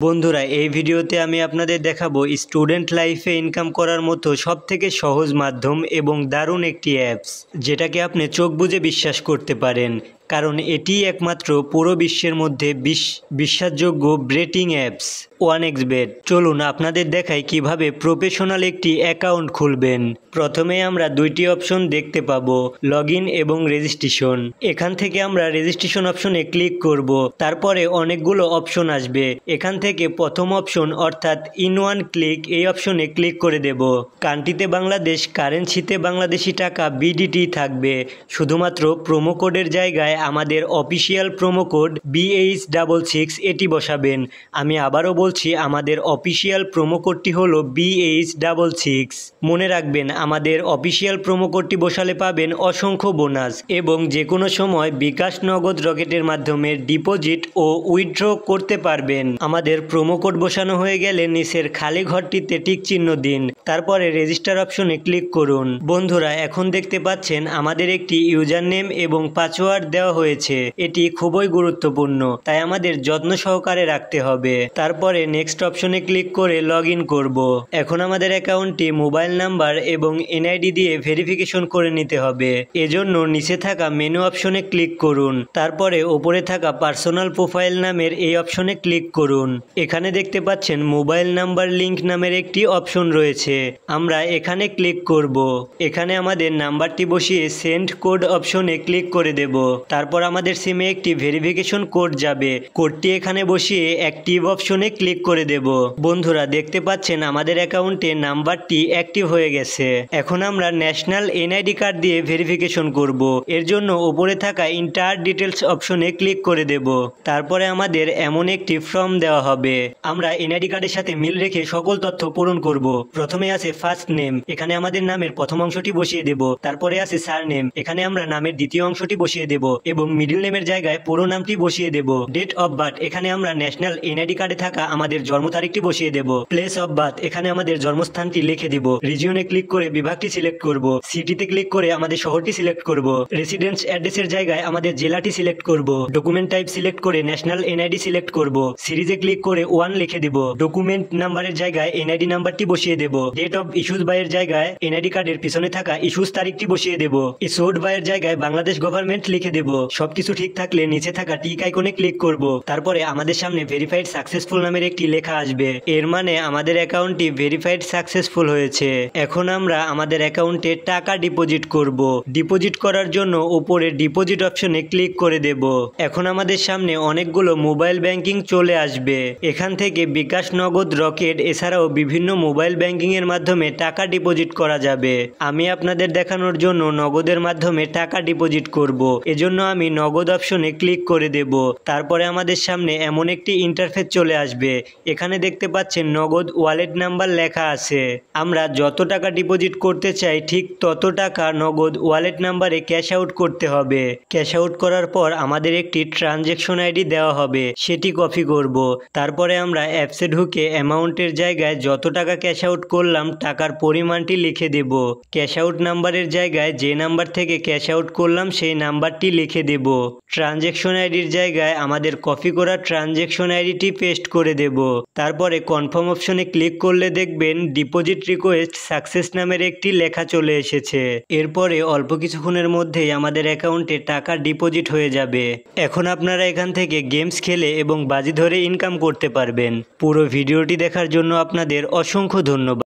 বন্ধুরা এই ভিডিওতে আমি আপনাদের দেখাবো স্টুডেন্ট লাইফে ইনকাম করার মতো সবথেকে সহজ মাধ্যম এবং দারুণ একটি অ্যাপস যেটাকে আপনি চোখ বুজে বিশ্বাস করতে পারেন, কারণ এটি একমাত্র পুরো বিশ্বের মধ্যে বিশ্বাসযোগ্য বেটিং অ্যাপস OneXBet। চলুন আপনাদের দেখাই কিভাবে প্রফেশনাল একটি অ্যাকাউন্ট খুলবেন। প্রথমে আমরা দুইটি অপশন দেখতে পাবো, লগ ইন এবং রেজিস্ট্রেশন। এখান থেকে আমরা রেজিস্ট্রেশন অপশনে ক্লিক করব, তারপরে অনেকগুলো অপশন আসবে। এখান থেকে প্রথম অপশন অর্থাৎ ইন ওয়ান ক্লিক, এই অপশনে ক্লিক করে দেব। কান্ট্রিতে বাংলাদেশ, কারেন্সিতে বাংলাদেশি টাকা BDT থাকবে। শুধুমাত্র প্রোমো কোডের জায়গায় আমাদের অফিসিয়াল প্রোমো কোড BH66 এটি বসাবেন। আমি আবারও বলছি, আমাদের অফিসিয়াল প্রোমো কোডটি হলো BH66। মনে রাখবেন, আমাদের অফিসিয়াল প্রোমো কোডটি বসালে পাবেন অসংখ্য বোনাস এবং যে কোনো সময় বিকাশ, নগদ, রকেটের মাধ্যমে ডিপোজিট ও উইথড্র করতে পারবেন। আমাদের প্রোমো কোড বসানো হয়ে গেলে নিচের খালি ঘরটিতে টিক চিহ্ন দিন, তারপরে রেজিস্টার অপশনে ক্লিক করুন। বন্ধুরা এখন দেখতে পাচ্ছেন আমাদের একটি ইউজার নেম এবং পাসওয়ার্ড দেওয়া হয়েছে। এটি খুবই গুরুত্বপূর্ণ, তাই আমাদের যত্ন সহকারে রাখতে হবে। তারপরে নেক্সট অপশনে ক্লিক করে লগ ইন করব। এখন আমাদের অ্যাকাউন্টটি মোবাইল নাম্বার এবং NID দিয়ে ভেরিফিকেশন করে নিতে হবে। এজন্য নিচে থাকা মেনু অপশনে ক্লিক করুন, তারপরে ওপরে থাকা পার্সোনাল প্রোফাইল নামের এই অপশনে ক্লিক করুন। এখানে দেখতে পাচ্ছেন মোবাইল নাম্বার লিংক নামের একটি অপশন রয়েছে, আমরা এখানে ক্লিক করব। এখানে আমাদের নাম্বারটি বসিয়ে সেন্ড কোড অপশনে ক্লিক করে দেব। তারপর আমাদের সিমে একটি ভেরিফিকেশন কোড যাবে, কোডটি এখানে বসিয়ে অ্যাক্টিভ অপশনে ক্লিক করে দেব। বন্ধুরা দেখতে পাচ্ছেন আমাদের অ্যাকাউন্টে নাম্বারটি অ্যাক্টিভ হয়ে গেছে। এখন আমরা ন্যাশনাল NID কার্ড দিয়ে ভেরিফিকেশন করব। এর জন্য উপরে থাকা ইন্টার ডিটেলস অপশনে ক্লিক করে দেব। তারপরে আমাদের এমন একটি ফর্ম দেওয়া হবে, আমরা NID কার্ডের সাথে মিল রেখে সকল তথ্য পূরণ করব। প্রথমে আছে ফার্স্ট নেম, এখানে আমাদের নামের প্রথম অংশটি বসিয়ে দেব। তারপরে আছে সার নেম, এখানে আমরা নামের দ্বিতীয় অংশটি বসিয়ে দেব এবং মিডল নেমের জায়গায় পুরো নামটি বসিয়ে দেব। ডেট অফ বার্থ, এখানে আমরা ন্যাশনাল NID কার্ডে থাকা আমাদের জন্ম তারিখটি বসিয়ে দেব। প্লেস অফ বার্থ, এখানে আমাদের জন্মস্থানটি লিখে দেব। রিজিয়নে ক্লিক করে বিভাগটি সিলেক্ট করব। সিটিতে ক্লিক করে আমাদের শহরটি সিলেক্ট করব। রেসিডেন্স অ্যাড্রেসের জায়গায় আমাদের জেলাটি সিলেক্ট করব। ডকুমেন্ট টাইপ সিলেক্ট করে ন্যাশনাল NID সিলেক্ট করব। সিরিজে ক্লিক করে 1 লিখে দেব। ডকুমেন্ট নাম্বারের জায়গায় NID নাম্বারটি বসিয়ে দেব। ডেট অফ ইস্যুজ বাই এর জায়গায় NID কার্ডের পিছনে থাকা ইস্যুজ তারিখটি বসিয়ে দেব। ইস্যুড বাই এর জায়গায় বাংলাদেশ গভর্নমেন্ট লিখে দেব। সবকিছু ঠিক থাকলে নিচে থাকা টিক আইকনে ক্লিক করব। তারপরে আমাদের সামনে ভেরিফাইড সাকসেসফুল নামের একটি লেখা আসবে, এর মানে আমাদের অ্যাকাউন্টটি ভেরিফাইড সাকসেসফুল হয়েছে। এখন আমরা আমাদের অ্যাকাউন্টে টাকা ডিপোজিট করব। ডিপোজিট করার জন্য উপরে ডিপোজিট অপশনে ক্লিক করে দেব। এখন আমাদের সামনে অনেকগুলো মোবাইল ব্যাংকিং চলে আসবে। এখান থেকে বিকাশ, নগদ, রকেট এছাড়াও বিভিন্ন মোবাইল ব্যাংকিং এর মাধ্যমে টাকা ডিপোজিট করা যাবে। আমি আপনাদের দেখানোর জন্য নগদের মাধ্যমে টাকা ডিপোজিট করব, এজন্য আমি নগদ অপশনে ক্লিক করে দেব। তারপরে আমাদের সামনে এমন একটি ইন্টারফেস চলে আসবে, এখানে দেখতে পাচ্ছেন নগদ ওয়ালেট নাম্বার লেখা আছে। আমরা যত টাকা ডিপোজিট করতে চাই ঠিক তত টাকা নগদ ওয়ালেট নাম্বারে ক্যাশ আউট করতে হবে। ক্যাশ আউট করার পর আমাদের একটি ট্রানজ্যাকশন ID দেওয়া হবে, সেটি কপি করব। তারপরে আমরা অ্যাপসে ঢুকে অ্যামাউন্টের জায়গায় যত টাকা ক্যাশ আউট করলাম টাকার পরিমাণটি লিখে দেব। ক্যাশ আউট নাম্বারের জায়গায় যে নাম্বার থেকে ক্যাশ আউট করলাম সেই নাম্বারটি লিখে দেব। ট্রানজ্যাকশন IDর জায়গায় আমাদের কপি করা ট্রানজ্যাকশন IDটি পেস্ট করে দেব। তারপরে কনফার্ম অপশনে ক্লিক করলে দেখবেন ডিপোজিট রিকোয়েস্ট সাকসেস নামের একটি লেখা চলে এসেছে। এরপরে অল্প কিছুক্ষণের মধ্যেই আমাদের অ্যাকাউন্টে টাকা ডিপোজিট হয়ে যাবে। এখন আপনারা এখান থেকে গেমস খেলে এবং বাজি ধরে ইনকাম করতে পারবেন। পুরো ভিডিওটি দেখার জন্য আপনাদের অসংখ্য ধন্যবাদ।